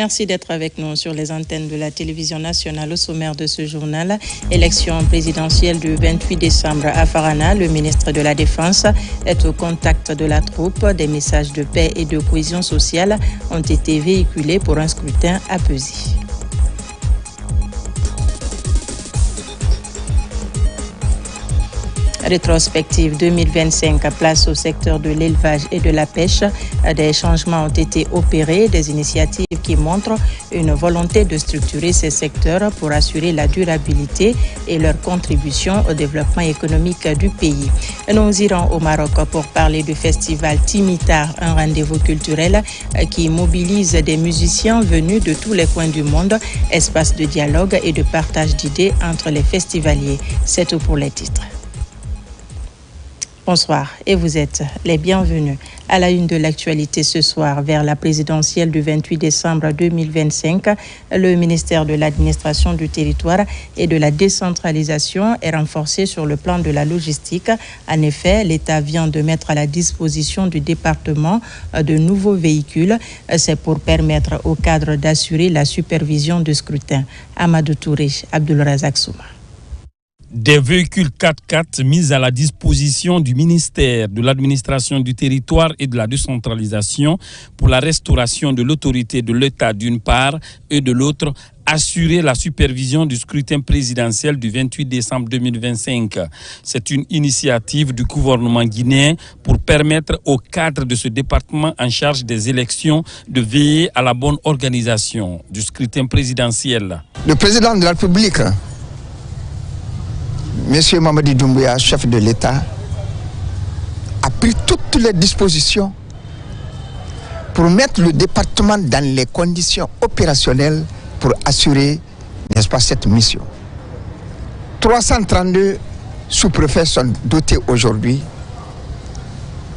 Merci d'être avec nous sur les antennes de la télévision nationale. Au sommaire de ce journal, élection présidentielle du 28 décembre à Farana. Le ministre de la Défense est au contact de la troupe. Des messages de paix et de cohésion sociale ont été véhiculés pour un scrutin apaisé. Rétrospective 2025, place au secteur de l'élevage et de la pêche. Des changements ont été opérés, des initiatives qui montrent une volonté de structurer ces secteurs pour assurer la durabilité et leur contribution au développement économique du pays. Nous irons au Maroc pour parler du festival Timitar, un rendez-vous culturel qui mobilise des musiciens venus de tous les coins du monde, espace de dialogue et de partage d'idées entre les festivaliers. C'est tout pour les titres. Bonsoir et vous êtes les bienvenus à la une de l'actualité ce soir. Vers la présidentielle du 28 décembre 2025, le ministère de l'administration du territoire et de la décentralisation est renforcé sur le plan de la logistique. En effet, l'État vient de mettre à la disposition du département de nouveaux véhicules. C'est pour permettre au cadre d'assurer la supervision du scrutin. Amadou Touré, Abdul Razak Souma. Des véhicules 4x4 mis à la disposition du ministère de l'administration du territoire et de la décentralisation pour la restauration de l'autorité de l'État d'une part et de l'autre, assurer la supervision du scrutin présidentiel du 28 décembre 2025. C'est une initiative du gouvernement guinéen pour permettre au cadre de ce département en charge des élections de veiller à la bonne organisation du scrutin présidentiel. Le président de la République, Monsieur Mamadi Doumbouya, chef de l'État, a pris toutes les dispositions pour mettre le département dans les conditions opérationnelles pour assurer, n'est-ce pas, cette mission. 332 sous-préfets sont dotés aujourd'hui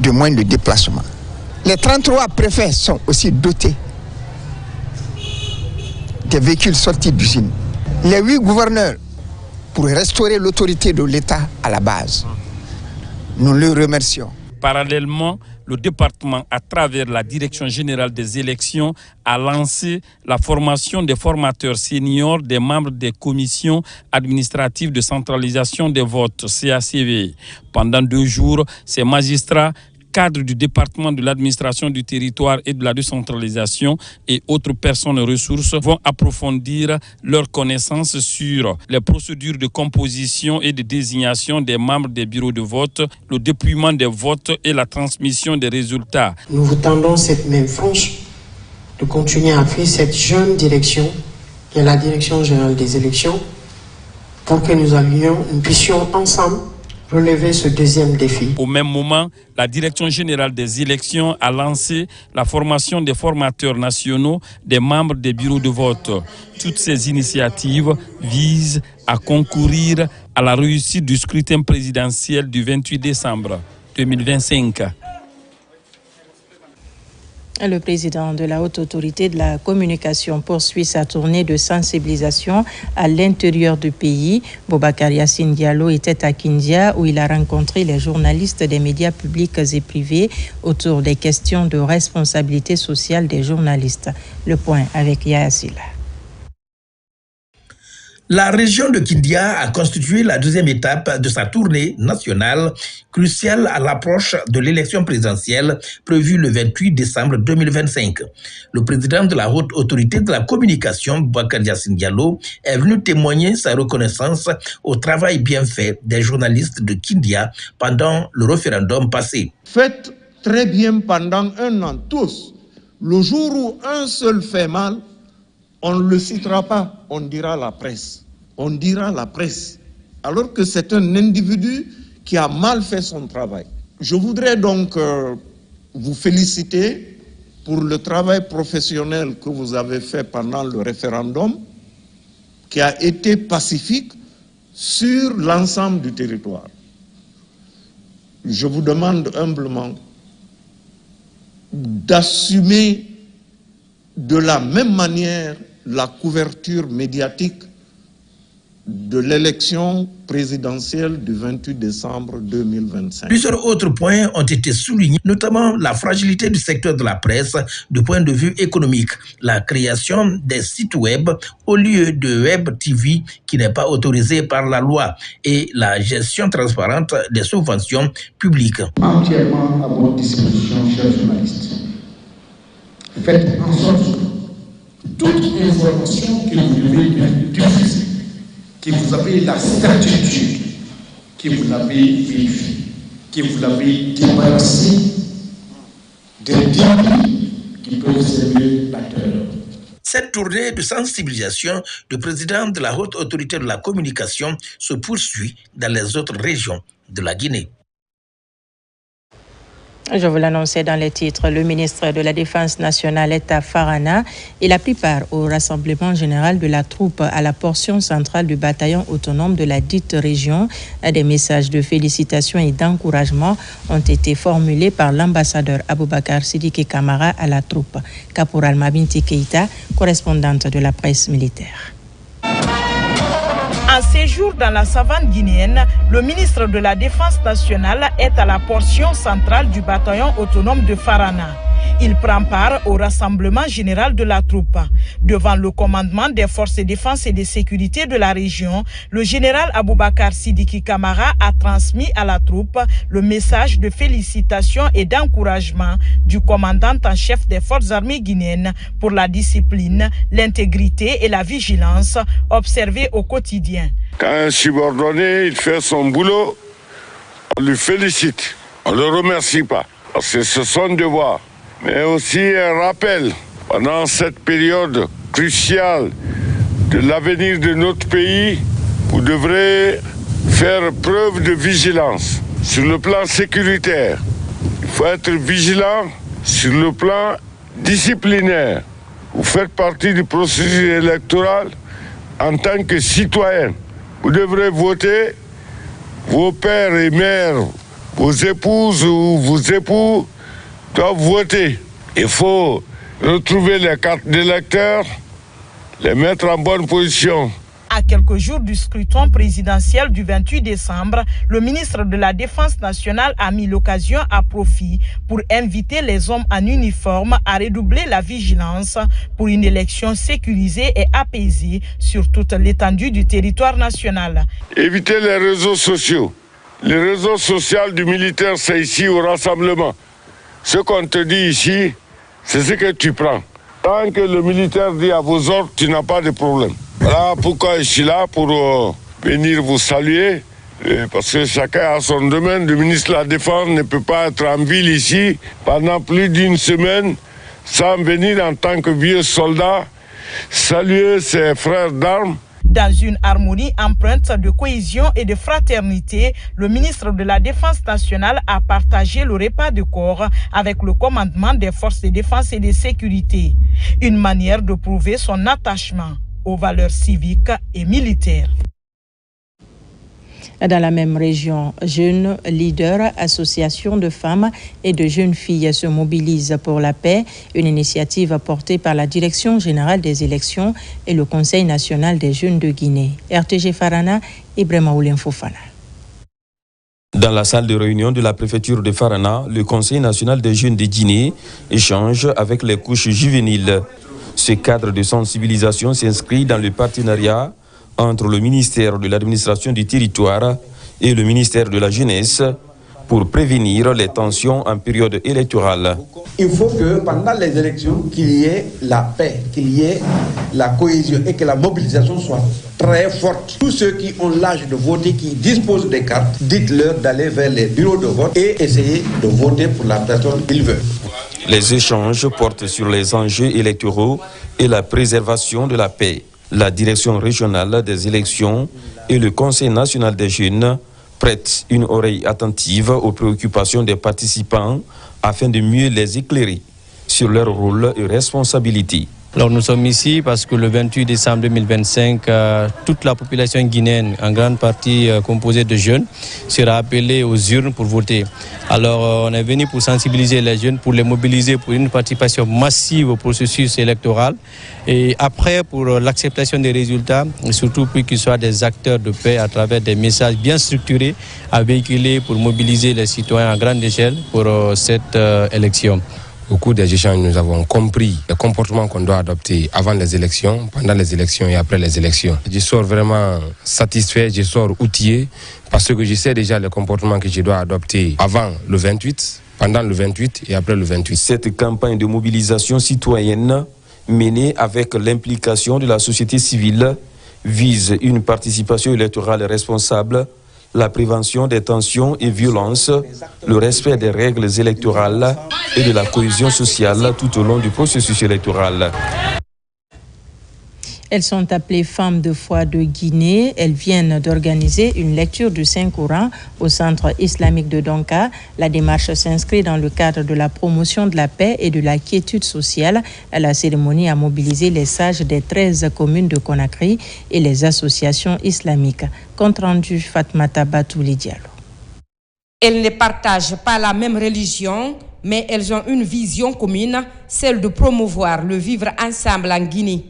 de moyens de déplacement. Les 33 préfets sont aussi dotés des véhicules sortis d'usine. Les 8 gouverneurs pour restaurer l'autorité de l'État à la base. Nous le remercions. Parallèlement, le département, à travers la Direction générale des élections, a lancé la formation des formateurs seniors des membres des commissions administratives de centralisation des votes, CACV. Pendant 2 jours, ces magistrats, cadres du département de l'administration du territoire et de la décentralisation et autres personnes ressources vont approfondir leurs connaissances sur les procédures de composition et de désignation des membres des bureaux de vote, le dépouillement des votes et la transmission des résultats. Nous vous tendons cette main franche de continuer à appuyer cette jeune direction qui est la Direction générale des élections pour que nous puissions ensemble relever ce deuxième défi. Au même moment, la Direction générale des élections a lancé la formation des formateurs nationaux des membres des bureaux de vote. Toutes ces initiatives visent à concourir à la réussite du scrutin présidentiel du 28 décembre 2025. Le président de la Haute Autorité de la Communication poursuit sa tournée de sensibilisation à l'intérieur du pays. Boubacar Yassine Diallo était à Kindia où il a rencontré les journalistes des médias publics et privés autour des questions de responsabilité sociale des journalistes. Le point avec Yaya Silla. La région de Kindia a constitué la deuxième étape de sa tournée nationale, cruciale à l'approche de l'élection présidentielle prévue le 28 décembre 2025. Le président de la Haute Autorité de la Communication, Boubacar Yassine Diallo, est venu témoigner sa reconnaissance au travail bien fait des journalistes de Kindia pendant le référendum passé. Faites très bien pendant 1 an tous. Le jour où un seul fait mal, on ne le citera pas, on dira la presse. On dira la presse. Alors que c'est un individu qui a mal fait son travail. Je voudrais donc vous féliciter pour le travail professionnel que vous avez fait pendant le référendum, qui a été pacifique sur l'ensemble du territoire. Je vous demande humblement d'assumer de la même manière la couverture médiatique de l'élection présidentielle du 28 décembre 2025. Plusieurs autres points ont été soulignés, notamment la fragilité du secteur de la presse du point de vue économique, la création des sites web au lieu de web TV qui n'est pas autorisé par la loi et la gestion transparente des subventions publiques. Entièrement à votre disposition, chers journalistes. Faites en sorte que toute information que vous devez diffuser, que vous avez la certitude, que vous l'avez vérifiée, que vous l'avez débarrassé des débits qui peuvent servir la terreur. Cette tournée de sensibilisation du président de la Haute Autorité de la Communication se poursuit dans les autres régions de la Guinée. Je vous l'annonçais dans les titres, le ministre de la Défense nationale est à Farana. Il a pris part au rassemblement général de la troupe à la portion centrale du bataillon autonome de la dite région. Des messages de félicitations et d'encouragement ont été formulés par l'ambassadeur Aboubakar Sidiki Camara à la troupe. Caporal Mabinti Keita, correspondante de la presse militaire. En séjour dans la savane guinéenne, le ministre de la Défense nationale est à la portion centrale du bataillon autonome de Farana. Il prend part au rassemblement général de la troupe. Devant le commandement des forces de défense et de sécurité de la région, le général Aboubakar Sidiki Camara a transmis à la troupe le message de félicitations et d'encouragement du commandant en chef des forces armées guinéennes pour la discipline, l'intégrité et la vigilance observées au quotidien. Quand un subordonné il fait son boulot, on le félicite, on ne le remercie pas, parce que c'est son devoir. Mais aussi un rappel, pendant cette période cruciale de l'avenir de notre pays, vous devrez faire preuve de vigilance sur le plan sécuritaire. Il faut être vigilant sur le plan disciplinaire. Vous faites partie du processus électoral en tant que citoyen. Vous devrez voter, vos pères et mères, vos épouses ou vos époux doivent voter. Il faut retrouver les cartes d'électeurs, les mettre en bonne position. À quelques jours du scrutin présidentiel du 28 décembre, le ministre de la Défense nationale a mis l'occasion à profit pour inviter les hommes en uniforme à redoubler la vigilance pour une élection sécurisée et apaisée sur toute l'étendue du territoire national. Évitez les réseaux sociaux. Les réseaux sociaux du militaire, c'est ici au rassemblement. Ce qu'on te dit ici, c'est ce que tu prends. Tant que le militaire dit à vos ordres, tu n'as pas de problème. Voilà pourquoi je suis là, pour venir vous saluer. Parce que chacun a son domaine. Le ministre de la Défense ne peut pas être en ville ici pendant plus d'une semaine sans venir en tant que vieux soldat saluer ses frères d'armes. Dans une harmonie empreinte de cohésion et de fraternité, le ministre de la Défense nationale a partagé le repas de corps avec le commandement des forces de défense et de sécurité. Une manière de prouver son attachement aux valeurs civiques et militaires. Dans la même région, jeunes leaders, associations de femmes et de jeunes filles se mobilisent pour la paix, une initiative portée par la Direction générale des élections et le Conseil national des jeunes de Guinée. RTG Farana, Ibrahima Oulien Fofana. Dans la salle de réunion de la préfecture de Farana, le Conseil national des jeunes de Guinée échange avec les couches juvéniles. Ce cadre de sensibilisation s'inscrit dans le partenariat entre le ministère de l'administration du territoire et le ministère de la jeunesse pour prévenir les tensions en période électorale. Il faut que pendant les élections, qu'il y ait la paix, qu'il y ait la cohésion et que la mobilisation soit très forte. Tous ceux qui ont l'âge de voter, qui disposent des cartes, dites-leur d'aller vers les bureaux de vote et essayer de voter pour la personne qu'ils veulent. Les échanges portent sur les enjeux électoraux et la préservation de la paix. La direction régionale des élections et le Conseil national des jeunes prêtent une oreille attentive aux préoccupations des participants afin de mieux les éclairer sur leur rôle et responsabilités. Alors nous sommes ici parce que le 28 décembre 2025, toute la population guinéenne, en grande partie composée de jeunes, sera appelée aux urnes pour voter. Alors on est venu pour sensibiliser les jeunes, pour les mobiliser pour une participation massive au processus électoral et après pour l'acceptation des résultats, et surtout pour qu'ils soient des acteurs de paix à travers des messages bien structurés à véhiculer pour mobiliser les citoyens à grande échelle pour cette élection. Au cours des échanges, nous avons compris le comportement qu'on doit adopter avant les élections, pendant les élections et après les élections. Je sors vraiment satisfait, je sors outillé parce que je sais déjà le comportement que je dois adopter avant le 28, pendant le 28 et après le 28. Cette campagne de mobilisation citoyenne menée avec l'implication de la société civile vise une participation électorale responsable, la prévention des tensions et violences, le respect des règles électorales et de la cohésion sociale tout au long du processus électoral. Elles sont appelées Femmes de foi de Guinée. Elles viennent d'organiser une lecture du Saint-Coran au Centre islamique de Donka. La démarche s'inscrit dans le cadre de la promotion de la paix et de la quiétude sociale. La cérémonie a mobilisé les sages des 13 communes de Conakry et les associations islamiques. Compte rendu Fatmata Batouli Diallo. Elles ne partagent pas la même religion, mais elles ont une vision commune, celle de promouvoir le vivre ensemble en Guinée.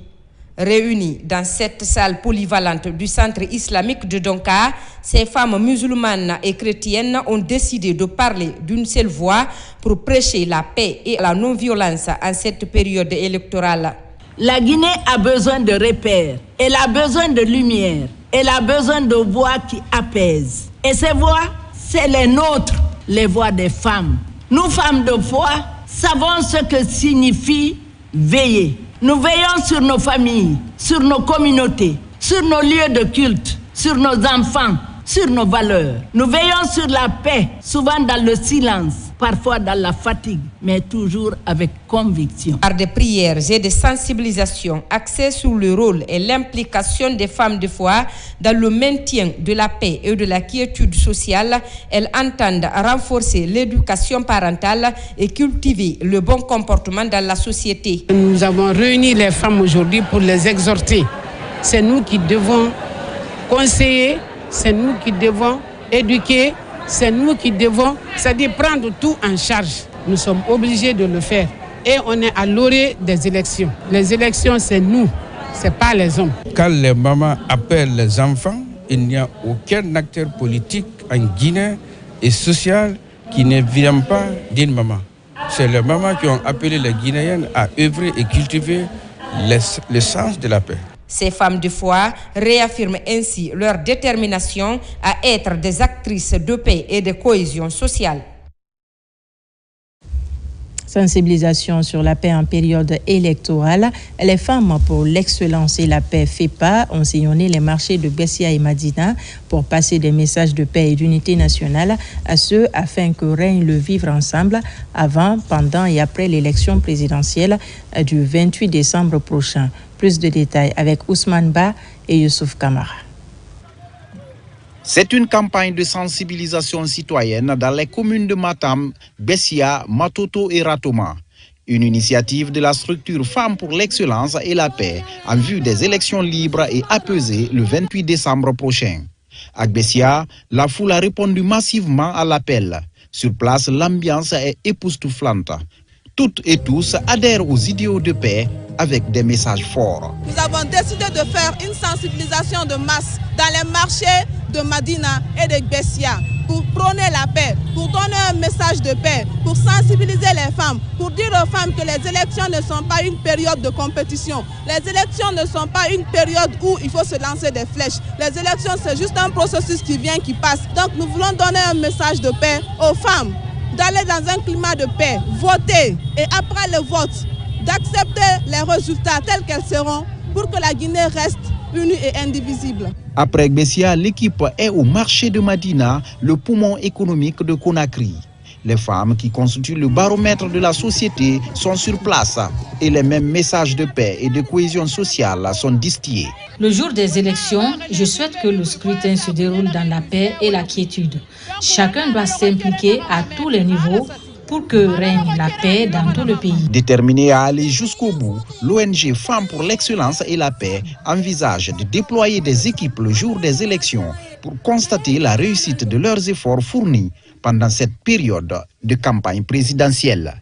Réunies dans cette salle polyvalente du Centre islamique de Donka, ces femmes musulmanes et chrétiennes ont décidé de parler d'une seule voix pour prêcher la paix et la non-violence en cette période électorale. La Guinée a besoin de repères, elle a besoin de lumière, elle a besoin de voix qui apaisent. Et ces voix, c'est les nôtres, les voix des femmes. Nous, femmes de foi, savons ce que signifie veiller. Nous veillons sur nos familles, sur nos communautés, sur nos lieux de culte, sur nos enfants, sur nos valeurs. Nous veillons sur la paix, souvent dans le silence, parfois dans la fatigue, mais toujours avec conviction. Par des prières et des sensibilisations axées sur le rôle et l'implication des femmes de foi dans le maintien de la paix et de la quiétude sociale, elles entendent renforcer l'éducation parentale et cultiver le bon comportement dans la société. Nous avons réuni les femmes aujourd'hui pour les exhorter. C'est nous qui devons conseiller, c'est nous qui devons éduquer, c'est nous qui devons, c'est-à-dire prendre tout en charge. Nous sommes obligés de le faire. Et on est à l'orée des élections. Les élections, c'est nous, c'est pas les hommes. Quand les mamans appellent les enfants, il n'y a aucun acteur politique en Guinée et social qui ne vient pas d'une maman. C'est les mamans qui ont appelé les Guinéennes à œuvrer et cultiver le sens de la paix. Ces femmes de foi réaffirment ainsi leur détermination à être des actrices de paix et de cohésion sociale. Sensibilisation sur la paix en période électorale. Les femmes pour l'excellence et la paix FEPA ont sillonné les marchés de Bessia et Madina pour passer des messages de paix et d'unité nationale à ceux afin que règne le vivre ensemble avant, pendant et après l'élection présidentielle du 28 décembre prochain. Plus de détails avec Ousmane Ba et Youssouf Kamara. C'est une campagne de sensibilisation citoyenne dans les communes de Matam, Bessia, Matoto et Ratoma. Une initiative de la structure Femmes pour l'excellence et la paix en vue des élections libres et apaisées le 28 décembre prochain. À Bessia, la foule a répondu massivement à l'appel. Sur place, l'ambiance est époustouflante. Toutes et tous adhèrent aux idéaux de paix avec des messages forts. Nous avons décidé de faire une sensibilisation de masse dans les marchés de Madina et de Bessia pour prôner la paix, pour donner un message de paix, pour sensibiliser les femmes, pour dire aux femmes que les élections ne sont pas une période de compétition. Les élections ne sont pas une période où il faut se lancer des flèches. Les élections, c'est juste un processus qui vient, qui passe. Donc nous voulons donner un message de paix aux femmes, d'aller dans un climat de paix, voter et après le vote, d'accepter les résultats tels qu'elles seront pour que la Guinée reste unie et indivisible. Après Bessia, l'équipe est au marché de Madina, le poumon économique de Conakry. Les femmes qui constituent le baromètre de la société sont sur place et les mêmes messages de paix et de cohésion sociale sont distillés. Le jour des élections, je souhaite que le scrutin se déroule dans la paix et la quiétude. Chacun doit s'impliquer à tous les niveaux pour que règne la paix dans tout le pays. Déterminée à aller jusqu'au bout, l'ONG Femmes pour l'excellence et la paix envisage de déployer des équipes le jour des élections pour constater la réussite de leurs efforts fournis pendant cette période de campagne présidentielle.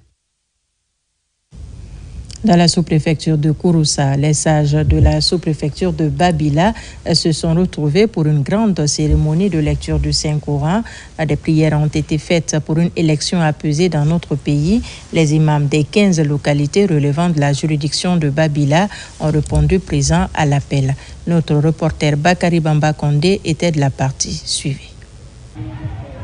Dans la sous-préfecture de Kouroussa, les sages de la sous-préfecture de Babila se sont retrouvés pour une grande cérémonie de lecture du Saint-Coran. Des prières ont été faites pour une élection apaisée dans notre pays. Les imams des 15 localités relevant de la juridiction de Babila ont répondu présents à l'appel. Notre reporter Bakari Bamba Kondé était de la partie. Suivez.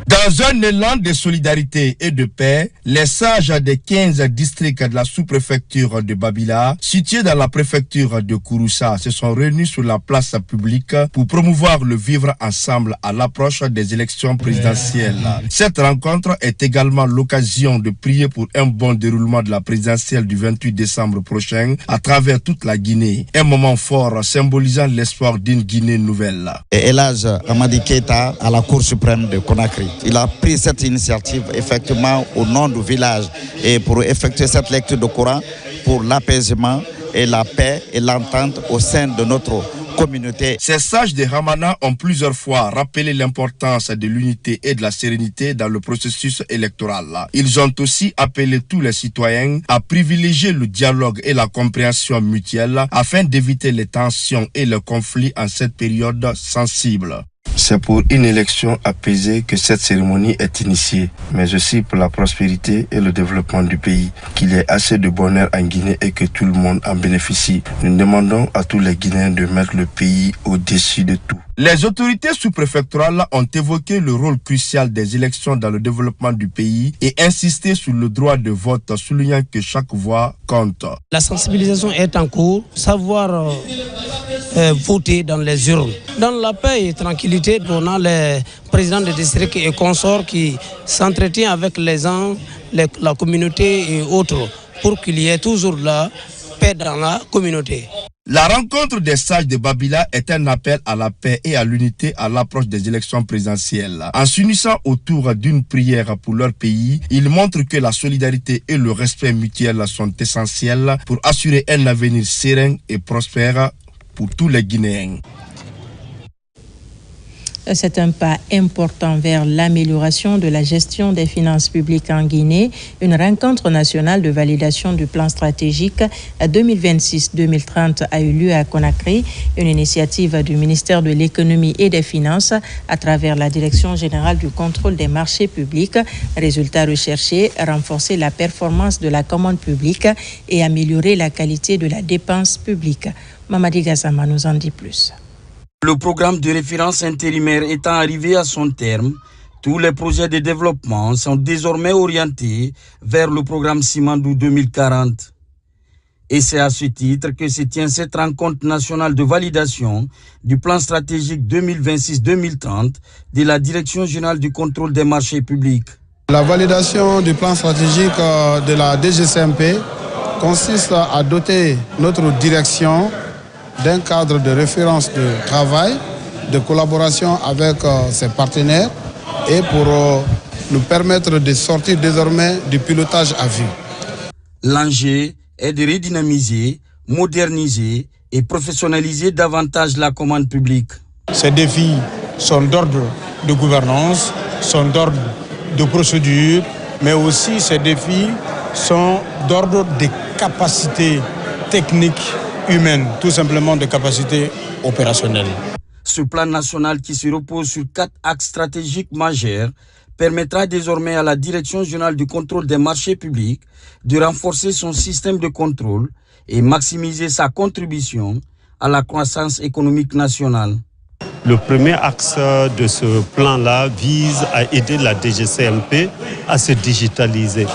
Dans un élan de solidarité et de paix, les sages des 15 districts de la sous-préfecture de Babila, situés dans la préfecture de Kouroussa, se sont réunis sur la place publique pour promouvoir le vivre ensemble à l'approche des élections présidentielles. Cette rencontre est également l'occasion de prier pour un bon déroulement de la présidentielle du 28 décembre prochain à travers toute la Guinée. Un moment fort symbolisant l'espoir d'une Guinée nouvelle. Elhadj Amadi Keita à la Cour suprême de Conakry. Il a pris cette initiative effectivement au nom du village et pour effectuer cette lecture de Coran pour l'apaisement et la paix et l'entente au sein de notre communauté. Ces sages de Hamana ont plusieurs fois rappelé l'importance de l'unité et de la sérénité dans le processus électoral. Ils ont aussi appelé tous les citoyens à privilégier le dialogue et la compréhension mutuelle afin d'éviter les tensions et les conflits en cette période sensible. C'est pour une élection apaisée que cette cérémonie est initiée, mais aussi pour la prospérité et le développement du pays, qu'il y ait assez de bonheur en Guinée et que tout le monde en bénéficie. Nous demandons à tous les Guinéens de mettre le pays au-dessus de tout. Les autorités sous-préfectorales ont évoqué le rôle crucial des élections dans le développement du pays et insisté sur le droit de vote, soulignant que chaque voix compte. La sensibilisation est en cours, savoir voter dans les urnes. Dans la paix et tranquillité, on a les présidents de district et consorts qui s'entretiennent avec les gens, la communauté et autres, pour qu'il y ait toujours la paix dans la communauté. La rencontre des sages de Babila est un appel à la paix et à l'unité à l'approche des élections présidentielles. En s'unissant autour d'une prière pour leur pays, ils montrent que la solidarité et le respect mutuel sont essentiels pour assurer un avenir serein et prospère pour tous les Guinéens. C'est un pas important vers l'amélioration de la gestion des finances publiques en Guinée. Une rencontre nationale de validation du plan stratégique 2026-2030 a eu lieu à Conakry, une initiative du ministère de l'Économie et des Finances à travers la Direction générale du contrôle des marchés publics. Résultat recherché, renforcer la performance de la commande publique et améliorer la qualité de la dépense publique. Mamadi Gassama nous en dit plus. Le programme de référence intérimaire étant arrivé à son terme, tous les projets de développement sont désormais orientés vers le programme Simandou 2040. Et c'est à ce titre que se tient cette rencontre nationale de validation du plan stratégique 2026-2030 de la Direction générale du contrôle des marchés publics. La validation du plan stratégique de la DGCMP consiste à doter notre direction d'un cadre de référence de travail, de collaboration avec ses partenaires et pour nous permettre de sortir désormais du pilotage à vue. L'enjeu est de redynamiser, moderniser et professionnaliser davantage la commande publique. Ces défis sont d'ordre de gouvernance, sont d'ordre de procédure, mais aussi ces défis sont d'ordre des capacités techniques humaine, tout simplement de capacité opérationnelle. Ce plan national qui se repose sur 4 axes stratégiques majeurs permettra désormais à la Direction générale du contrôle des marchés publics de renforcer son système de contrôle et maximiser sa contribution à la croissance économique nationale. Le premier axe de ce plan-là vise à aider la DGCMP à se digitaliser.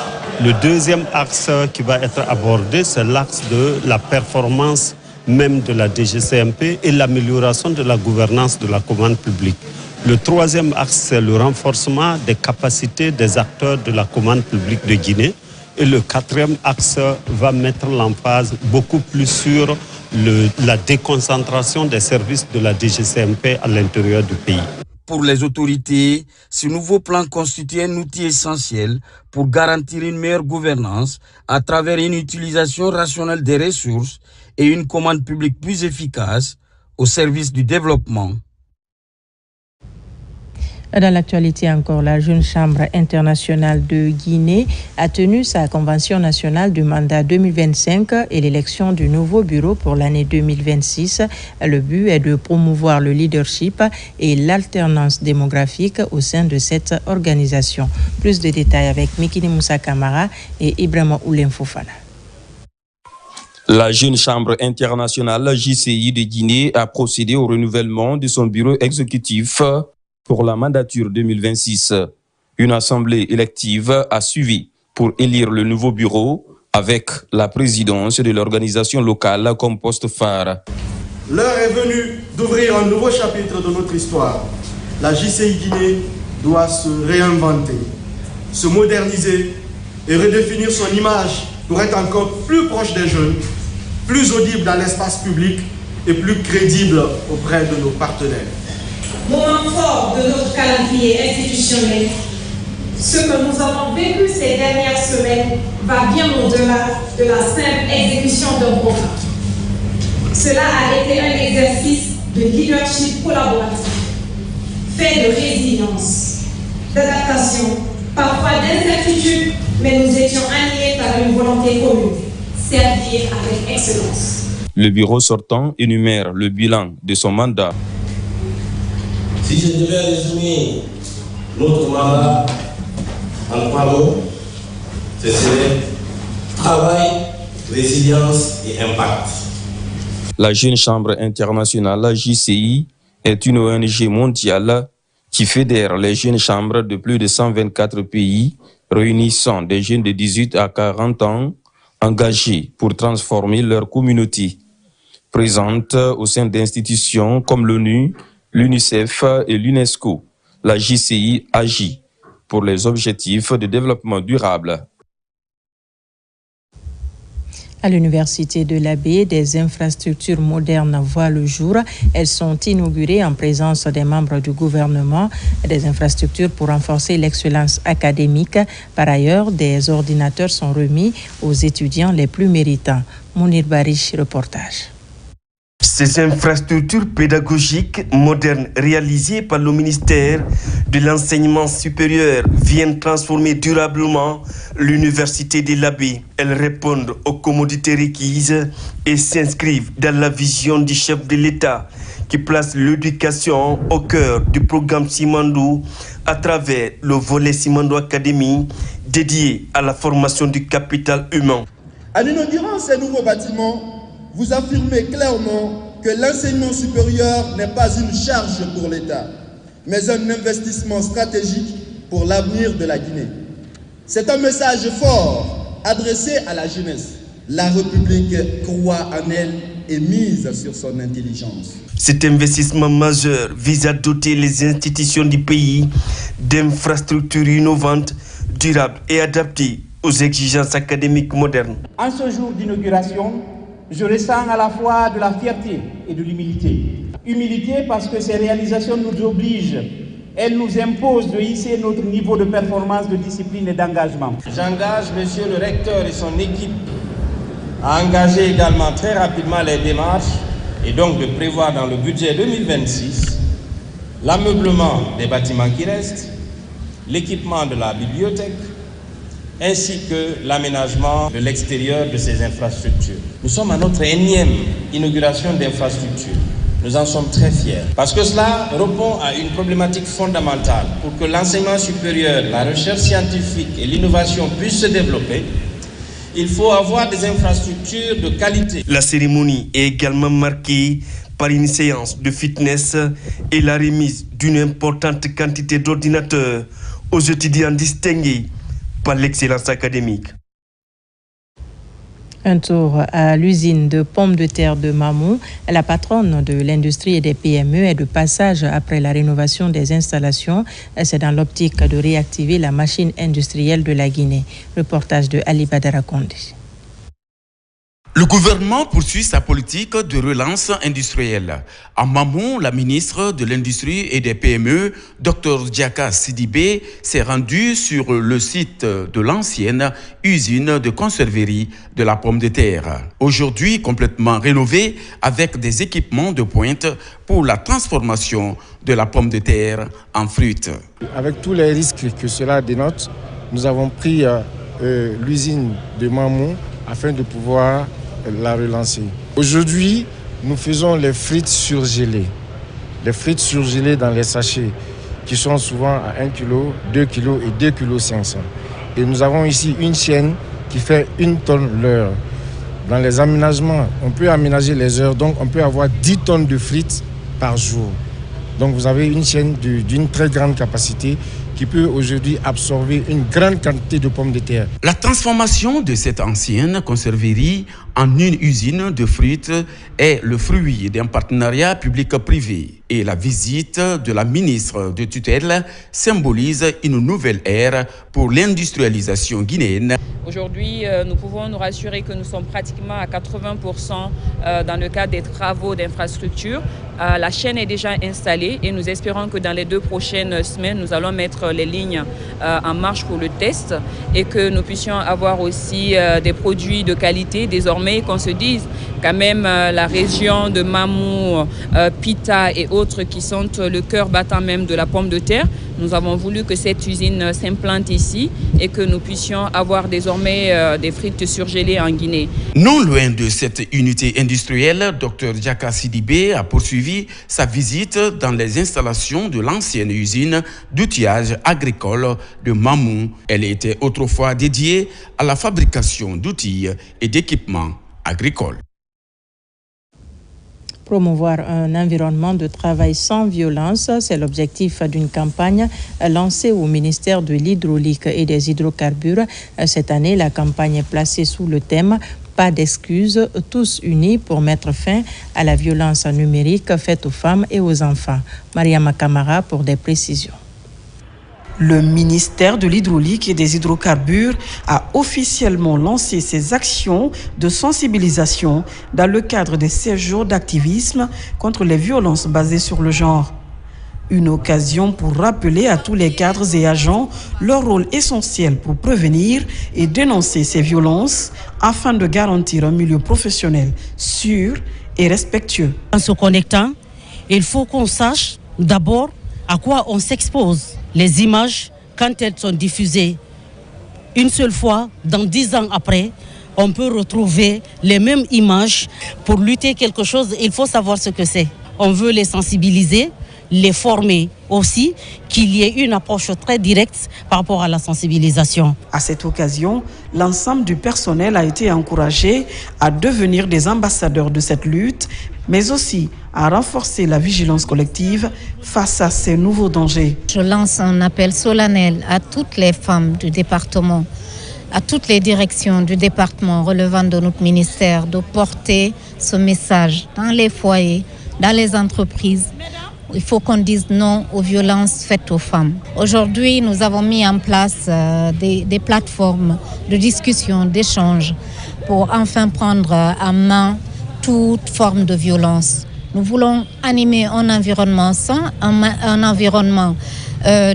Le deuxième axe qui va être abordé, c'est l'axe de la performance même de la DGCMP et l'amélioration de la gouvernance de la commande publique. Le troisième axe, c'est le renforcement des capacités des acteurs de la commande publique de Guinée. Et le quatrième axe va mettre l'emphase beaucoup plus sur la déconcentration des services de la DGCMP à l'intérieur du pays. Pour les autorités, ce nouveau plan constitue un outil essentiel pour garantir une meilleure gouvernance à travers une utilisation rationnelle des ressources et une commande publique plus efficace au service du développement. Dans l'actualité encore, la Jeune Chambre internationale de Guinée a tenu sa convention nationale du mandat 2025 et l'élection du nouveau bureau pour l'année 2026. Le but est de promouvoir le leadership et l'alternance démographique au sein de cette organisation. Plus de détails avec Mikini Moussa Kamara et Ibrahima Oulem Fofana. La Jeune Chambre internationale JCI de Guinée a procédé au renouvellement de son bureau exécutif pour la mandature 2026. Une assemblée élective a suivi pour élire le nouveau bureau avec la présidence de l'organisation locale comme poste phare. L'heure est venue d'ouvrir un nouveau chapitre de notre histoire. La JCI Guinée doit se réinventer, se moderniser et redéfinir son image pour être encore plus proche des jeunes, plus audible dans l'espace public et plus crédible auprès de nos partenaires. Moment fort de notre calendrier institutionnel, ce que nous avons vécu ces dernières semaines va bien au-delà de la simple exécution d'un programme. Cela a été un exercice de leadership collaboratif, fait de résilience, d'adaptation, parfois d'incertitude, mais nous étions animés par une volonté commune, servir avec excellence. Le bureau sortant énumère le bilan de son mandat. Si je devais résumer notre mandat en 3 mots, ce serait travail, résilience et impact. La Jeune Chambre internationale JCI est une ONG mondiale qui fédère les jeunes chambres de plus de 124 pays, réunissant des jeunes de 18 à 40 ans engagés pour transformer leur communauté. Présente au sein d'institutions comme l'ONU, l'UNICEF et l'UNESCO, la JCI agit pour les objectifs de développement durable. À l'Université de l'Abbé, des infrastructures modernes voient le jour. Elles sont inaugurées en présence des membres du gouvernement, des infrastructures pour renforcer l'excellence académique. Par ailleurs, des ordinateurs sont remis aux étudiants les plus méritants. Mounir Barish, reportage. Ces infrastructures pédagogiques modernes réalisées par le ministère de l'Enseignement supérieur viennent transformer durablement l'Université de l'Abbé. Elles répondent aux commodités requises et s'inscrivent dans la vision du chef de l'État qui place l'éducation au cœur du programme Simandou à travers le volet Simandou Academy dédié à la formation du capital humain. En inaugurant ces nouveaux bâtiments, vous affirmez clairement que l'enseignement supérieur n'est pas une charge pour l'État, mais un investissement stratégique pour l'avenir de la Guinée. C'est un message fort adressé à la jeunesse. La République croit en elle et mise sur son intelligence. Cet investissement majeur vise à doter les institutions du pays d'infrastructures innovantes, durables et adaptées aux exigences académiques modernes. En ce jour d'inauguration, je ressens à la fois de la fierté et de l'humilité. Humilité parce que ces réalisations nous obligent, elles nous imposent de hisser notre niveau de performance, de discipline et d'engagement. J'engage monsieur le recteur et son équipe à engager également très rapidement les démarches et donc de prévoir dans le budget 2026 l'ameublement des bâtiments qui restent, l'équipement de la bibliothèque, ainsi que l'aménagement de l'extérieur de ces infrastructures. Nous sommes à notre énième inauguration d'infrastructures. Nous en sommes très fiers, parce que cela répond à une problématique fondamentale. Pour que l'enseignement supérieur, la recherche scientifique et l'innovation puissent se développer, il faut avoir des infrastructures de qualité. La cérémonie est également marquée par une séance de fitness et la remise d'une importante quantité d'ordinateurs aux étudiants distingués par l'excellence académique. Un tour à l'usine de pommes de terre de Mamou. La patronne de l'industrie et des PME est de passage après la rénovation des installations. C'est dans l'optique de réactiver la machine industrielle de la Guinée. Reportage de Ali Badara Kondé. Le gouvernement poursuit sa politique de relance industrielle. En Mamou, la ministre de l'Industrie et des PME, Dr Diaka Sidibé, s'est rendue sur le site de l'ancienne usine de conserverie de la pomme de terre. Aujourd'hui complètement rénovée avec des équipements de pointe pour la transformation de la pomme de terre en fruits. Avec tous les risques que cela dénote, nous avons pris l'usine de Mamou afin de pouvoir la relancer. Aujourd'hui, nous faisons les frites surgelées. Les frites surgelées dans les sachets qui sont souvent à 1 kg, 2 kg et 2 kg 500. Et nous avons ici une chaîne qui fait 1 tonne l'heure. Dans les aménagements, on peut aménager les heures, donc on peut avoir 10 tonnes de frites par jour. Donc vous avez une chaîne d'une très grande capacité qui peut aujourd'hui absorber une grande quantité de pommes de terre. La transformation de cette ancienne conserverie en une usine de fruits est le fruit d'un partenariat public-privé. Et la visite de la ministre de tutelle symbolise une nouvelle ère pour l'industrialisation guinéenne. Aujourd'hui, nous pouvons nous rassurer que nous sommes pratiquement à 80% dans le cadre des travaux d'infrastructure. La chaîne est déjà installée et nous espérons que dans les 2 prochaines semaines, nous allons mettre les lignes en marche pour le test et que nous puissions avoir aussi des produits de qualité. Désormais, qu'on se dise quand même la région de Mamou, Pita et autres qui sont le cœur battant même de la pomme de terre. Nous avons voulu que cette usine s'implante ici et que nous puissions avoir désormais des frites surgelées en Guinée. Non loin de cette unité industrielle, Dr Diaka Sidibé a poursuivi sa visite dans les installations de l'ancienne usine d'outillage agricole de Mamou. Elle était autrefois dédiée à la fabrication d'outils et d'équipements agricoles. Promouvoir un environnement de travail sans violence, c'est l'objectif d'une campagne lancée au ministère de l'Hydraulique et des Hydrocarbures. Cette année, la campagne est placée sous le thème « Pas d'excuses, tous unis pour mettre fin à la violence numérique faite aux femmes et aux enfants ». Mariama Kamara pour des précisions. Le ministère de l'Hydraulique et des Hydrocarbures a officiellement lancé ses actions de sensibilisation dans le cadre des 16 jours d'activisme contre les violences basées sur le genre. Une occasion pour rappeler à tous les cadres et agents leur rôle essentiel pour prévenir et dénoncer ces violences afin de garantir un milieu professionnel sûr et respectueux. En se connectant, il faut qu'on sache d'abord à quoi on s'expose. Les images, quand elles sont diffusées une seule fois, dans 10 ans après, on peut retrouver les mêmes images. Pour lutter quelque chose, il faut savoir ce que c'est. On veut les sensibiliser, les former aussi, qu'il y ait une approche très directe par rapport à la sensibilisation. À cette occasion, l'ensemble du personnel a été encouragé à devenir des ambassadeurs de cette lutte, mais aussi à renforcer la vigilance collective face à ces nouveaux dangers. Je lance un appel solennel à toutes les femmes du département, à toutes les directions du département relevant de notre ministère de porter ce message dans les foyers, dans les entreprises. Il faut qu'on dise non aux violences faites aux femmes. Aujourd'hui, nous avons mis en place des plateformes de discussion, d'échange pour enfin prendre en main toute forme de violence. Nous voulons animer un environnement sain, un environnement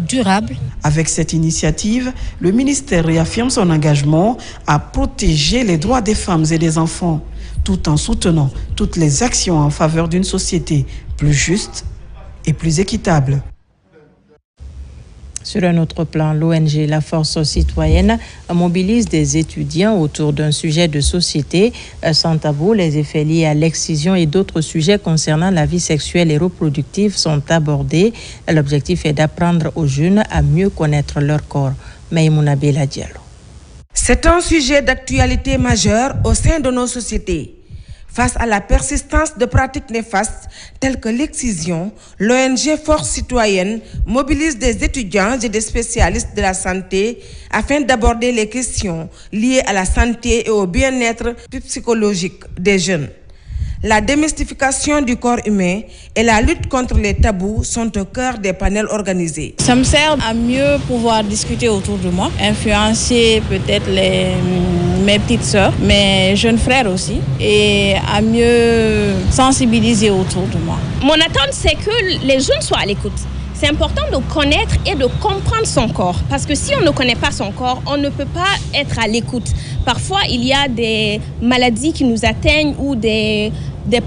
durable. Avec cette initiative, le ministère réaffirme son engagement à protéger les droits des femmes et des enfants, tout en soutenant toutes les actions en faveur d'une société plus juste et plus équitable. Sur un autre plan, l'ONG La Force Citoyenne mobilise des étudiants autour d'un sujet de société sans tabou. Les effets liés à l'excision et d'autres sujets concernant la vie sexuelle et reproductive sont abordés. L'objectif est d'apprendre aux jeunes à mieux connaître leur corps. Maïmouna Bella Diallo. C'est un sujet d'actualité majeure au sein de nos sociétés. Face à la persistance de pratiques néfastes telles que l'excision, l'ONG Force Citoyenne mobilise des étudiants et des spécialistes de la santé afin d'aborder les questions liées à la santé et au bien-être psychologique des jeunes. La démystification du corps humain et la lutte contre les tabous sont au cœur des panels organisés. Ça me sert à mieux pouvoir discuter autour de moi, influencer peut-être mes petites sœurs, mes jeunes frères aussi, et à mieux sensibiliser autour de moi. Mon attente, c'est que les jeunes soient à l'écoute. C'est important de connaître et de comprendre son corps. Parce que si on ne connaît pas son corps, on ne peut pas être à l'écoute. Parfois, il y a des maladies qui nous atteignent ou des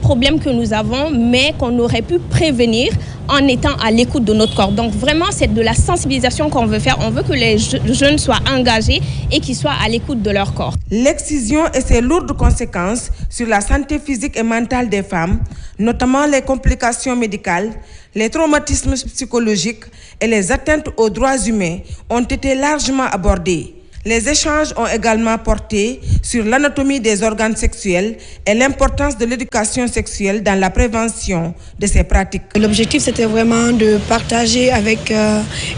problèmes que nous avons, mais qu'on aurait pu prévenir en étant à l'écoute de notre corps. Donc vraiment, c'est de la sensibilisation qu'on veut faire. On veut que les jeunes soient engagés et qu'ils soient à l'écoute de leur corps. L'excision et ses lourdes conséquences sur la santé physique et mentale des femmes, notamment les complications médicales, les traumatismes psychologiques et les atteintes aux droits humains ont été largement abordés. Les échanges ont également porté sur l'anatomie des organes sexuels et l'importance de l'éducation sexuelle dans la prévention de ces pratiques. L'objectif, c'était vraiment de partager avec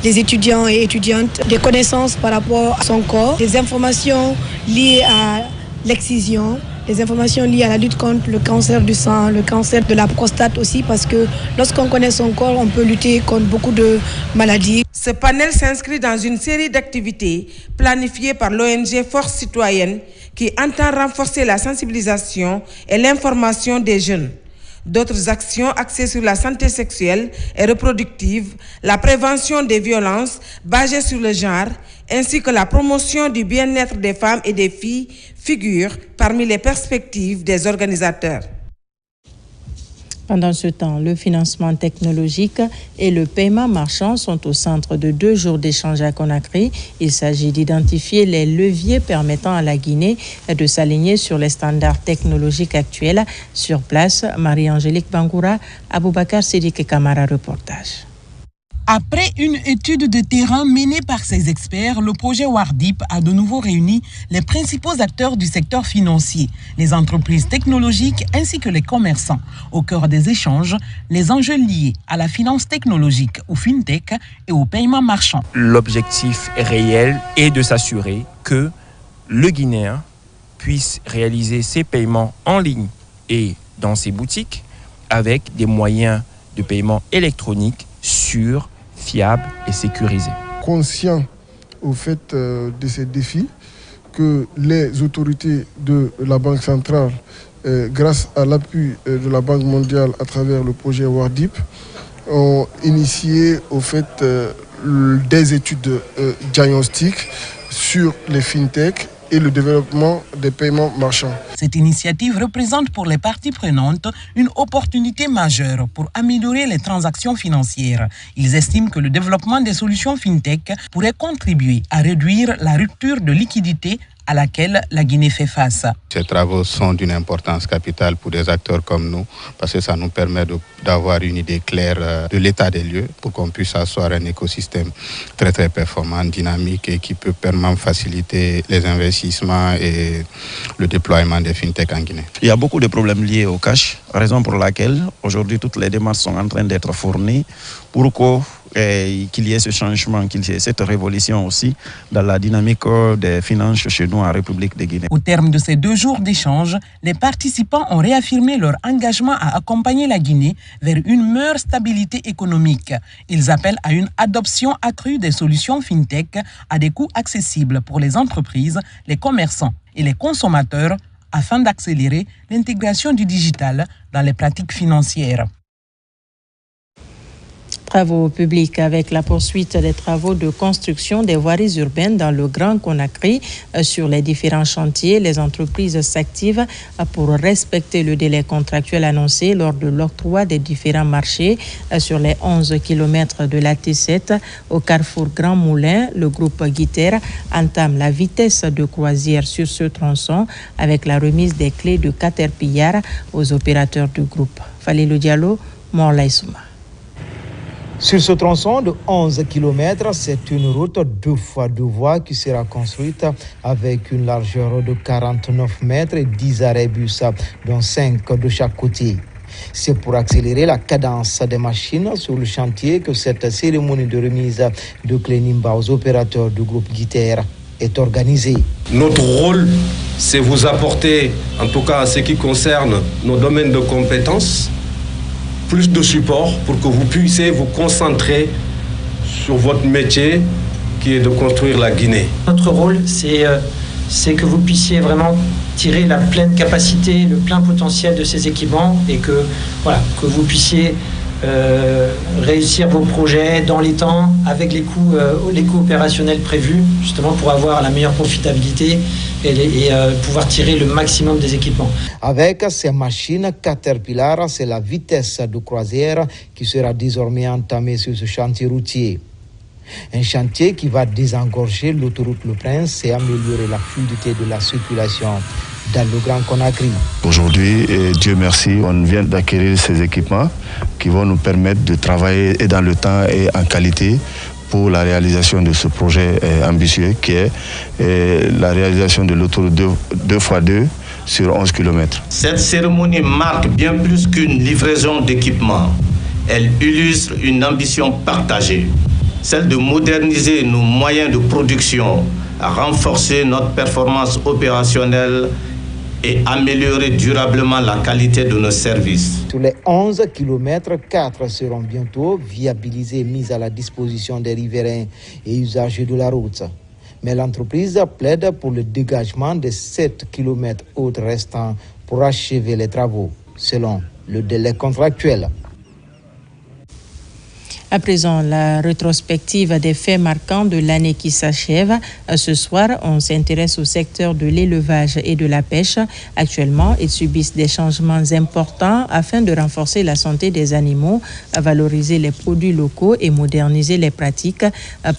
les étudiants et étudiantes des connaissances par rapport à son corps, des informations liées à l'excision, des informations liées à la lutte contre le cancer du sang, le cancer de la prostate aussi, parce que lorsqu'on connaît son corps, on peut lutter contre beaucoup de maladies. Ce panel s'inscrit dans une série d'activités planifiées par l'ONG Force Citoyenne qui entend renforcer la sensibilisation et l'information des jeunes. D'autres actions axées sur la santé sexuelle et reproductive, la prévention des violences basées sur le genre, ainsi que la promotion du bien-être des femmes et des filles figurent parmi les perspectives des organisateurs. Pendant ce temps, le financement technologique et le paiement marchand sont au centre de 2 jours d'échange à Conakry. Il s'agit d'identifier les leviers permettant à la Guinée de s'aligner sur les standards technologiques actuels. Sur place, Marie-Angélique Bangoura, Aboubakar Sidiki Kamara, reportage. Après une étude de terrain menée par ses experts, le projet WARDIP a de nouveau réuni les principaux acteurs du secteur financier, les entreprises technologiques ainsi que les commerçants. Au cœur des échanges, les enjeux liés à la finance technologique, au FinTech et au paiement marchand. L'objectif réel est de s'assurer que le Guinéen puisse réaliser ses paiements en ligne et dans ses boutiques avec des moyens de paiement électronique sûrs, fiable et sécurisé. Conscient au fait de ces défis, que les autorités de la Banque centrale, grâce à l'appui de la Banque mondiale à travers le projet WARDIP, ont initié au fait des études diagnostiques sur les fintech et le développement des paiements marchands. Cette initiative représente pour les parties prenantes une opportunité majeure pour améliorer les transactions financières. Ils estiment que le développement des solutions fintech pourrait contribuer à réduire la rupture de liquidité à laquelle la Guinée fait face. Ces travaux sont d'une importance capitale pour des acteurs comme nous parce que ça nous permet d'avoir une idée claire de l'état des lieux pour qu'on puisse asseoir un écosystème très très performant, dynamique et qui peut permettre faciliter les investissements et le déploiement des fintech en Guinée. Il y a beaucoup de problèmes liés au cash, raison pour laquelle aujourd'hui toutes les démarches sont en train d'être fournies pour qu'il y ait ce changement, qu'il y ait cette révolution aussi dans la dynamique des finances chez nous en République de Guinée. Au terme de ces 2 jours d'échange, les participants ont réaffirmé leur engagement à accompagner la Guinée vers une meilleure stabilité économique. Ils appellent à une adoption accrue des solutions fintech à des coûts accessibles pour les entreprises, les commerçants et les consommateurs afin d'accélérer l'intégration du digital dans les pratiques financières. Travaux publics avec la poursuite des travaux de construction des voiries urbaines dans le Grand Conakry. Sur les différents chantiers, les entreprises s'activent pour respecter le délai contractuel annoncé lors de l'octroi des différents marchés. Sur les 11 km de la T7 au carrefour Grand Moulin, le groupe Guiter entame la vitesse de croisière sur ce tronçon avec la remise des clés de Caterpillar aux opérateurs du groupe. Falilou Diallo, Morlaï Souma. Sur ce tronçon de 11 km, c'est une route 2x2 voies qui sera construite avec une largeur de 49 mètres et 10 arrêts bus, dont 5 de chaque côté. C'est pour accélérer la cadence des machines sur le chantier que cette cérémonie de remise de clés Nimba aux opérateurs du groupe Guiter est organisée. Notre rôle, c'est vous apporter, en tout cas en ce qui concerne nos domaines de compétences, plus de support pour que vous puissiez vous concentrer sur votre métier qui est de construire la Guinée. Notre rôle, c'est c'est que vous puissiez vraiment tirer la pleine capacité, le plein potentiel de ces équipements et que vous puissiez réussir vos projets dans les temps avec les coûts opérationnels prévus, justement pour avoir la meilleure profitabilité et pouvoir tirer le maximum des équipements. Avec ces machines Caterpillar, c'est la vitesse de croisière qui sera désormais entamée sur ce chantier routier. Un chantier qui va désengorger l'autoroute Le Prince et améliorer la fluidité de la circulation dans le Grand Conakry. Aujourd'hui, Dieu merci, on vient d'acquérir ces équipements qui vont nous permettre de travailler et dans le temps et en qualité pour la réalisation de ce projet ambitieux qui est la réalisation de l'autoroute 2x2 sur 11 km. Cette cérémonie marque bien plus qu'une livraison d'équipements. Elle illustre une ambition partagée, celle de moderniser nos moyens de production, renforcer notre performance opérationnelle et améliorer durablement la qualité de nos services. Sur les 11 km, 4 seront bientôt viabilisés et mis à la disposition des riverains et usagers de la route. Mais l'entreprise plaide pour le dégagement des 7 km autres restants pour achever les travaux, selon le délai contractuel. À présent, la rétrospective des faits marquants de l'année qui s'achève. Ce soir, on s'intéresse au secteur de l'élevage et de la pêche. Actuellement, ils subissent des changements importants afin de renforcer la santé des animaux, valoriser les produits locaux et moderniser les pratiques.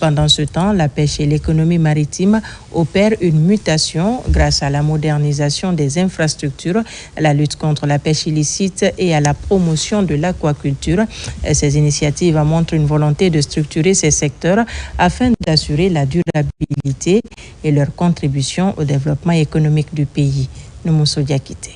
Pendant ce temps, la pêche et l'économie maritime opèrent une mutation grâce à la modernisation des infrastructures, la lutte contre la pêche illicite et à la promotion de l'aquaculture. Ces initiatives montrent une volonté de structurer ces secteurs afin d'assurer la durabilité et leur contribution au développement économique du pays. Noumousso Diakité.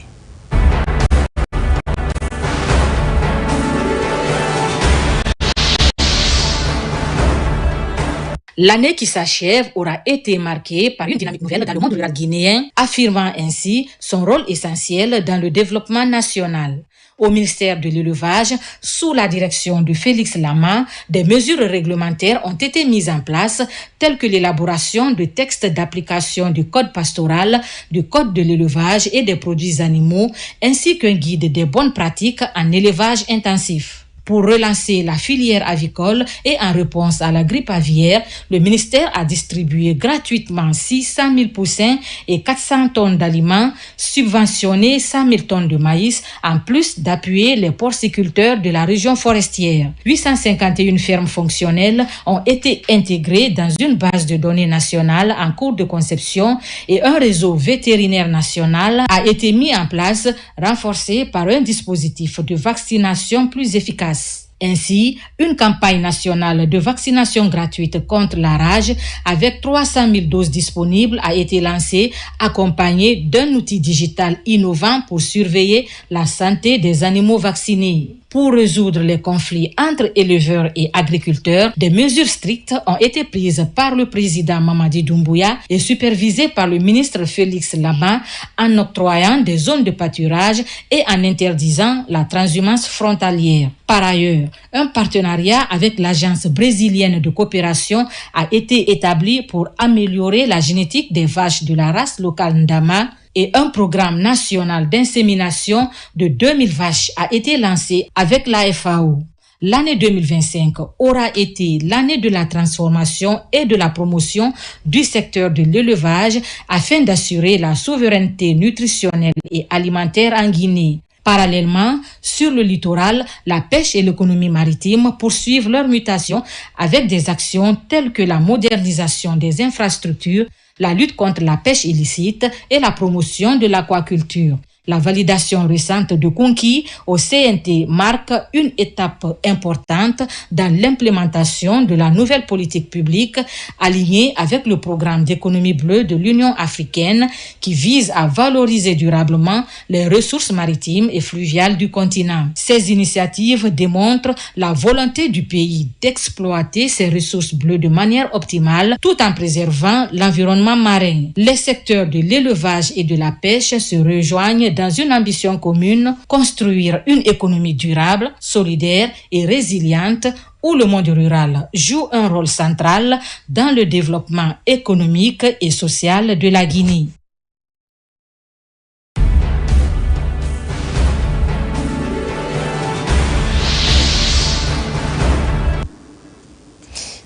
L'année qui s'achève aura été marquée par une dynamique nouvelle dans le monde rural guinéen, affirmant ainsi son rôle essentiel dans le développement national. Au ministère de l'Élevage, sous la direction de Félix Lama, des mesures réglementaires ont été mises en place, telles que l'élaboration de textes d'application du code pastoral, du code de l'élevage et des produits animaux, ainsi qu'un guide des bonnes pratiques en élevage intensif. Pour relancer la filière avicole et en réponse à la grippe aviaire, le ministère a distribué gratuitement 600 000 poussins et 400 tonnes d'aliments, subventionné 100 000 tonnes de maïs, en plus d'appuyer les porciculteurs de la région forestière. 851 fermes fonctionnelles ont été intégrées dans une base de données nationale en cours de conception et un réseau vétérinaire national a été mis en place, renforcé par un dispositif de vaccination plus efficace. Ainsi, une campagne nationale de vaccination gratuite contre la rage avec 300 000 doses disponibles a été lancée, accompagnée d'un outil digital innovant pour surveiller la santé des animaux vaccinés. Pour résoudre les conflits entre éleveurs et agriculteurs, des mesures strictes ont été prises par le président Mamadi Doumbouya et supervisées par le ministre Félix Lama en octroyant des zones de pâturage et en interdisant la transhumance frontalière. Par ailleurs, un partenariat avec l'Agence brésilienne de coopération a été établi pour améliorer la génétique des vaches de la race locale Ndama et un programme national d'insémination de 2000 vaches a été lancé avec la FAO. L'année 2025 aura été l'année de la transformation et de la promotion du secteur de l'élevage afin d'assurer la souveraineté nutritionnelle et alimentaire en Guinée. Parallèlement, sur le littoral, la pêche et l'économie maritime poursuivent leur mutation avec des actions telles que la modernisation des infrastructures, la lutte contre la pêche illicite et la promotion de l'aquaculture. La validation récente de conquis au CNT marque une étape importante dans l'implémentation de la nouvelle politique publique alignée avec le programme d'économie bleue de l'Union africaine qui vise à valoriser durablement les ressources maritimes et fluviales du continent. Ces initiatives démontrent la volonté du pays d'exploiter ses ressources bleues de manière optimale tout en préservant l'environnement marin. Les secteurs de l'élevage et de la pêche se rejoignent dans une ambition commune, construire une économie durable, solidaire et résiliente où le monde rural joue un rôle central dans le développement économique et social de la Guinée.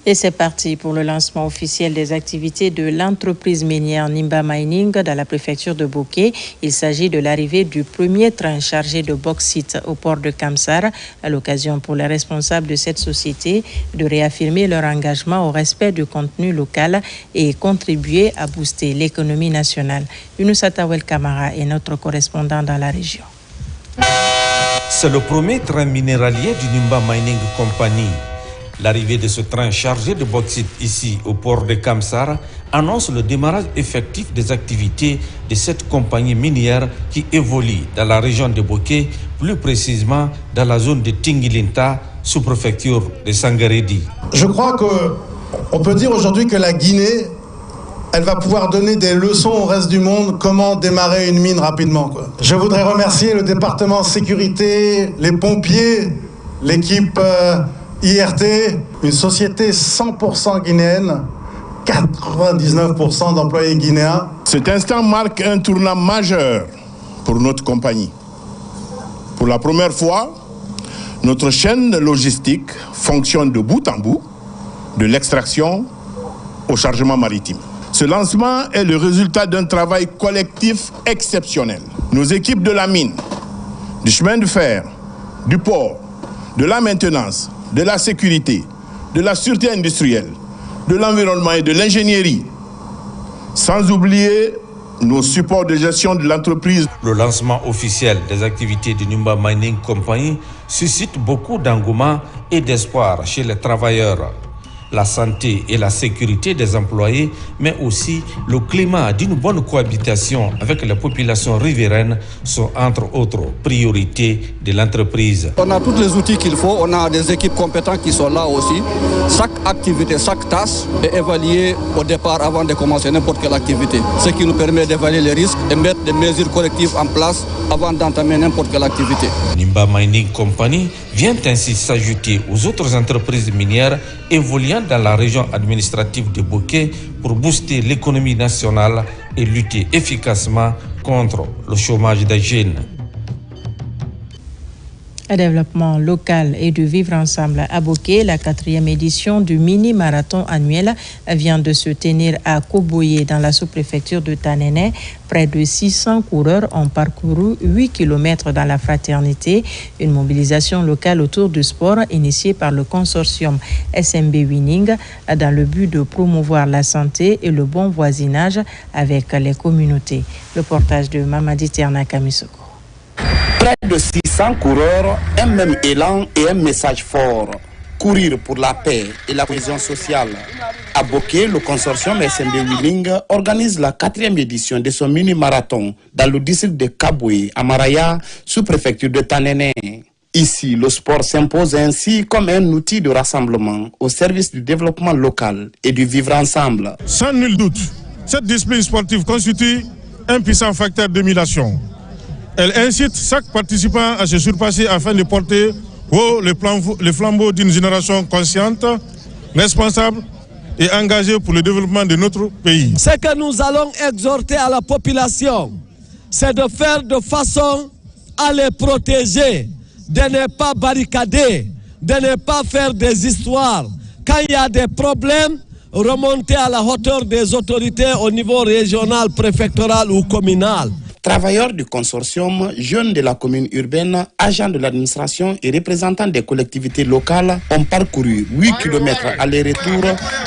Et c'est parti pour le lancement officiel des activités de l'entreprise minière Nimba Mining dans la préfecture de Boké. Il s'agit de l'arrivée du premier train chargé de bauxite au port de Kamsar, à l'occasion pour les responsables de cette société de réaffirmer leur engagement au respect du contenu local et contribuer à booster l'économie nationale. Younoussa Tawel Kamara est notre correspondant dans la région. C'est le premier train minéralier du Nimba Mining Company. L'arrivée de ce train chargé de bauxite ici au port de Kamsar annonce le démarrage effectif des activités de cette compagnie minière qui évolue dans la région de Boké, plus précisément dans la zone de Tingilinta, sous-préfecture de Sangaredi. Je crois qu'on peut dire aujourd'hui que la Guinée, elle va pouvoir donner des leçons au reste du monde comment démarrer une mine rapidement. Je voudrais remercier le département sécurité, les pompiers, l'équipe IRT, une société 100% guinéenne, 99% d'employés guinéens. Cet instant marque un tournant majeur pour notre compagnie. Pour la première fois, notre chaîne logistique fonctionne de bout en bout, de l'extraction au chargement maritime. Ce lancement est le résultat d'un travail collectif exceptionnel. Nos équipes de la mine, du chemin de fer, du port, de la maintenance, de la sécurité, de la sûreté industrielle, de l'environnement et de l'ingénierie, sans oublier nos supports de gestion de l'entreprise. Le lancement officiel des activités du Nimba Mining Company suscite beaucoup d'engouement et d'espoir chez les travailleurs. La santé et la sécurité des employés, mais aussi le climat d'une bonne cohabitation avec la population riveraine sont entre autres priorités de l'entreprise. On a tous les outils qu'il faut, on a des équipes compétentes qui sont là aussi. Chaque activité, chaque tâche est évaluée au départ avant de commencer n'importe quelle activité. Ce qui nous permet d'évaluer les risques et mettre des mesures collectives en place avant d'entamer n'importe quelle activité. Nimba Mining Company vient ainsi s'ajouter aux autres entreprises minières évoluant dans la région administrative de Boké pour booster l'économie nationale et lutter efficacement contre le chômage des jeunes. Le développement local et de vivre ensemble à Boké, la 4e édition du mini-marathon annuel vient de se tenir à Koboye dans la sous-préfecture de Tanene. Près de 600 coureurs ont parcouru 8 km dans la fraternité. Une mobilisation locale autour du sport initiée par le consortium SMB Winning dans le but de promouvoir la santé et le bon voisinage avec les communautés. Le portage de Mamadi Terna Kamisoko. Près de 600 coureurs, un même élan et un message fort. Courir pour la paix et la cohésion sociale. À Boké, le consortium SMB Winning organise la 4e édition de son mini-marathon dans le district de Kaboué, à Maraya, sous-préfecture de Tanene. Ici, le sport s'impose ainsi comme un outil de rassemblement au service du développement local et du vivre ensemble. Sans nul doute, cette discipline sportive constitue un puissant facteur d'émulation. Elle incite chaque participant à se surpasser afin de porter haut le flambeau d'une génération consciente, responsable et engagée pour le développement de notre pays. Ce que nous allons exhorter à la population, c'est de faire de façon à les protéger, de ne pas barricader, de ne pas faire des histoires. Quand il y a des problèmes, remonter à la hauteur des autorités au niveau régional, préfectoral ou communal. Travailleurs du consortium, jeunes de la commune urbaine, agents de l'administration et représentants des collectivités locales ont parcouru 8 km aller-retour,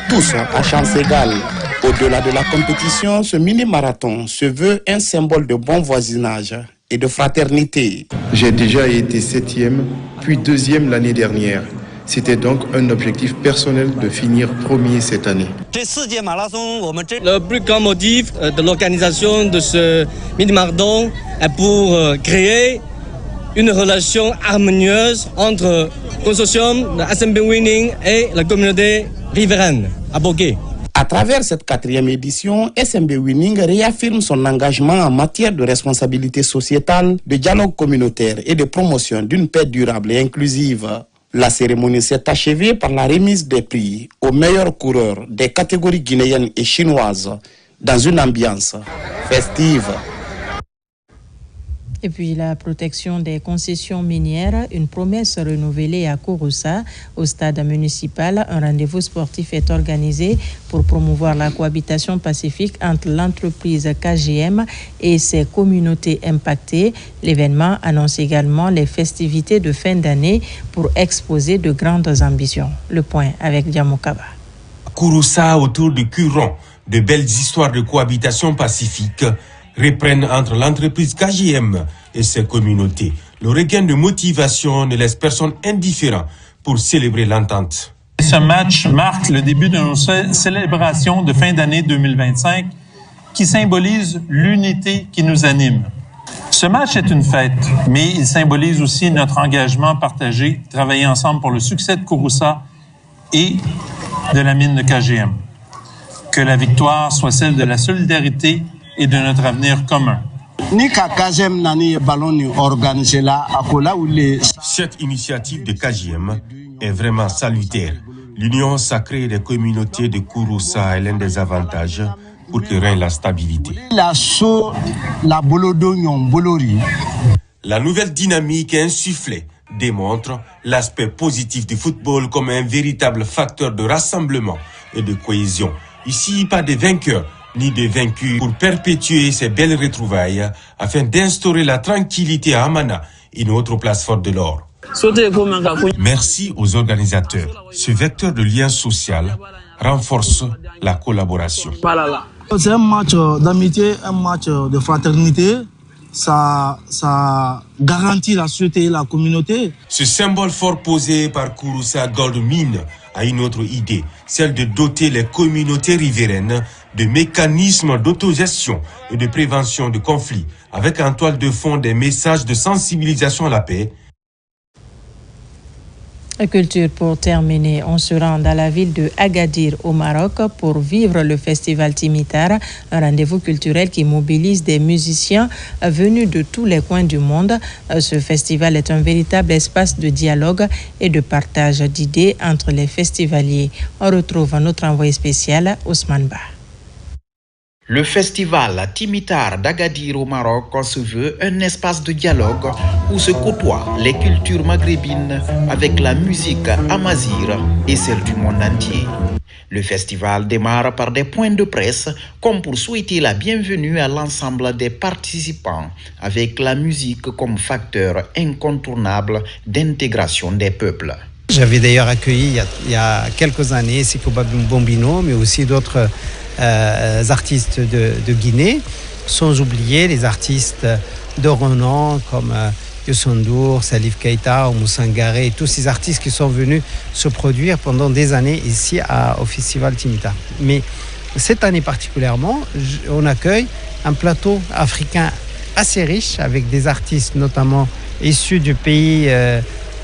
tous à chance égale. Au-delà de la compétition, ce mini-marathon se veut un symbole de bon voisinage et de fraternité. J'ai déjà été 7e, puis 2e l'année dernière. C'était donc un objectif personnel de finir premier cette année. Le plus grand motif de l'organisation de ce mini-marathon est pour créer une relation harmonieuse entre le consortium, le SMB Winning et la communauté riveraine à Boké. À travers cette 4e édition, SMB Winning réaffirme son engagement en matière de responsabilité sociétale, de dialogue communautaire et de promotion d'une paix durable et inclusive. La cérémonie s'est achevée par la remise des prix aux meilleurs coureurs des catégories guinéennes et chinoises dans une ambiance festive. Et puis la protection des concessions minières, une promesse renouvelée à Kouroussa. Au stade municipal, un rendez-vous sportif est organisé pour promouvoir la cohabitation pacifique entre l'entreprise KGM et ses communautés impactées. L'événement annonce également les festivités de fin d'année pour exposer de grandes ambitions. Le point avec Diamokaba. Kouroussa autour de Curon, de belles histoires de cohabitation pacifique reprennent entre l'entreprise KGM et ses communautés. Le regain de motivation ne laisse personne indifférent pour célébrer l'entente. Ce match marque le début de nos célébrations de fin d'année 2025 qui symbolise l'unité qui nous anime. Ce match est une fête, mais il symbolise aussi notre engagement partagé, travailler ensemble pour le succès de Kouroussa et de la mine de KGM. Que la victoire soit celle de la solidarité et de notre avenir commun. Cette initiative de KGM est vraiment salutaire. L'union sacrée des communautés de Kouroussa est l'un des avantages pour que règne la stabilité. La nouvelle dynamique insufflée démontre l'aspect positif du football comme un véritable facteur de rassemblement et de cohésion. Ici, pas de vainqueurs ni de vaincus pour perpétuer ces belles retrouvailles afin d'instaurer la tranquillité à Amana, une autre place forte de l'or. Merci aux organisateurs. Ce vecteur de lien social renforce la collaboration. C'est un match d'amitié, un match de fraternité. Ça garantit la sûreté et la communauté. Ce symbole fort posé par Kouroussa Gold Mine a une autre idée, celle de doter les communautés riveraines de mécanismes d'autogestion et de prévention de conflits, avec en toile de fond des messages de sensibilisation à la paix. Culture pour terminer, on se rend dans la ville de Agadir au Maroc pour vivre le festival Timitar, un rendez-vous culturel qui mobilise des musiciens venus de tous les coins du monde. Ce festival est un véritable espace de dialogue et de partage d'idées entre les festivaliers. On retrouve notre envoyé spécial, Ousmane Ba. Le festival Timitar d'Agadir au Maroc se veut un espace de dialogue où se côtoient les cultures maghrébines avec la musique amazigh et celle du monde entier. Le festival démarre par des points de presse comme pour souhaiter la bienvenue à l'ensemble des participants avec la musique comme facteur incontournable d'intégration des peuples. J'avais d'ailleurs accueilli il y a quelques années Siko Bombino, mais aussi d'autres artistes de Guinée, sans oublier les artistes de renom comme Youssou N'Dour, Salif Keita, Oumou Sangaré, tous ces artistes qui sont venus se produire pendant des années ici au Festival Timitar. Mais cette année particulièrement, on accueille un plateau africain assez riche avec des artistes notamment issus du pays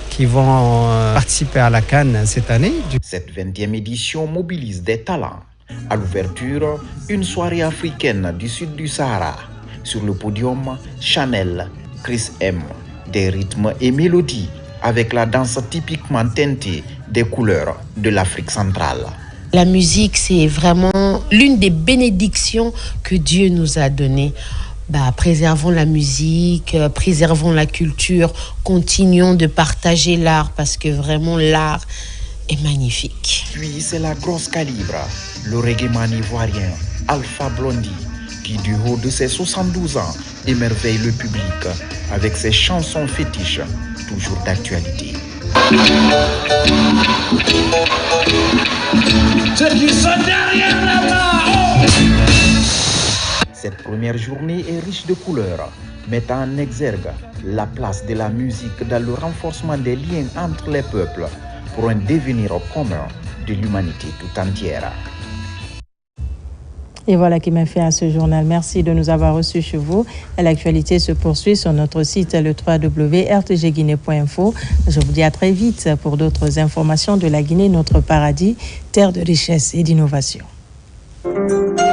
qui vont participer à la Cannes cette année. Cette 20e édition mobilise des talents. À l'ouverture, une soirée africaine du sud du Sahara. Sur le podium, Chanel, Chris M. Des rythmes et mélodies avec la danse typiquement teintée des couleurs de l'Afrique centrale. La musique, c'est vraiment l'une des bénédictions que Dieu nous a données. Préservons la musique, préservons la culture, continuons de partager l'art parce que vraiment l'art est magnifique. Puis c'est la grosse calibre, le reggaeman ivoirien Alpha Blondy, qui du haut de ses 72 ans émerveille le public avec ses chansons fétiches, toujours d'actualité. Cette première journée est riche de couleurs, mettant en exergue la place de la musique dans le renforcement des liens entre les peuples pour un devenir commun de l'humanité tout entière. Et voilà qui m'a fait à ce journal. Merci de nous avoir reçus chez vous. L'actualité se poursuit sur notre site le www.rtgguinée.info. Je vous dis à très vite pour d'autres informations de la Guinée, notre paradis, terre de richesse et d'innovation. Thank you.